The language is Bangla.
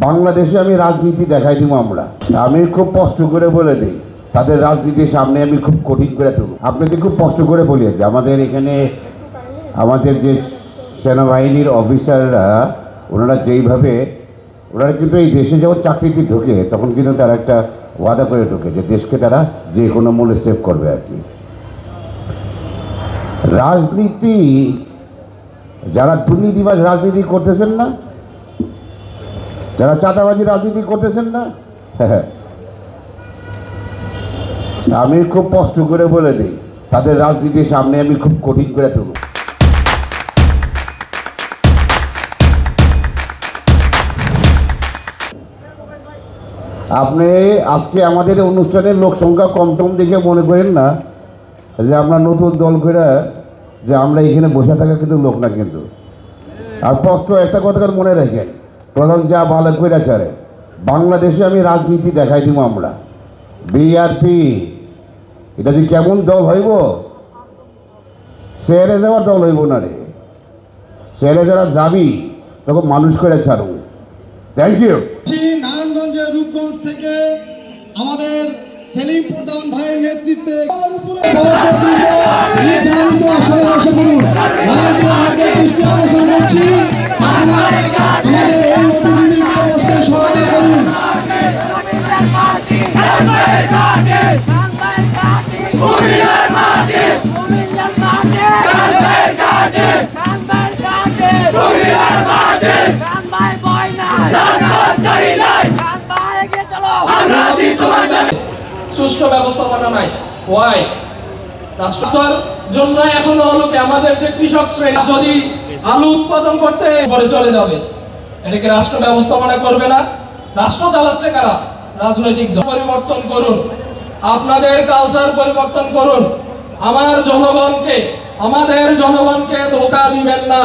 বাংলাদেশে আমি রাজনীতি দেখাই দিব আমরা। আমি খুব কষ্ট করে বলে দিই, তাদের রাজনীতির সামনে আমি খুব কঠিন করে তুলব। আপনাকে খুব কষ্ট করে বলি যে আমাদের এখানে আমাদের যে সেনাবাহিনীর অফিসাররা ওনারা যেইভাবে ওনারা কিন্তু এই দেশে যখন চাকরিতে ঢোকে তখন কিন্তু তারা একটা ওয়াদা করে ঢোকে যে দেশকে তারা যে কোনো মূল্যে সেভ করবে আর কি। রাজনীতি যারা দুর্নীতিবাজ রাজনীতি করতেছেন না, যারা চাঁদাবাজি রাজনীতি করতেছেন না, আমি খুব কষ্ট করে বলে দিই তাদের রাজনীতির সামনে আমি খুব কঠিন করে তুলব। আপনি আজকে আমাদের অনুষ্ঠানের লোক সংখ্যা কম টম দেখে মনে করেন না যে আমরা নতুন দল করে যে আমরা এখানে বসে থাকা কিন্তু লোক না কিন্তু। আর স্পষ্ট একটা কথা মনে রাখেন, প্রধান যা ভালো করে চারে বাংলাদেশে আমি রাজনীতি দেখাই দিব আমরা। বিআরপি এটা যে কেমন দল হইব, ছেড়ে যাওয়ার দল হইব না রে। ছেড়ে যারা যাবি তখন মানুষ করে ছাড়ব। Thank you. নারায়ণগঞ্জের রূপগঞ্জ থেকে আমাদের সেলিম প্রধান ভাইয়ের নেতৃত্বে সুষ্ঠু ব্যবস্থাপনা নাই। ওয়াই রাষ্ট্রের জন্য এখনো হলো কি আমাদের যে কৃষক শ্রেণী যদি আলু উৎপাদন করতে পরে চলে যাবে, এটাকে রাষ্ট্র ব্যবস্থাপনা করবে না। রাষ্ট্র চালাচ্ছে কারা? রাজনৈতিক দল। পরিবর্তন করুন, আপনাদের কালচার পরিবর্তন করুন। আমাদের জনগণকে ধোঁকা দিবেন না।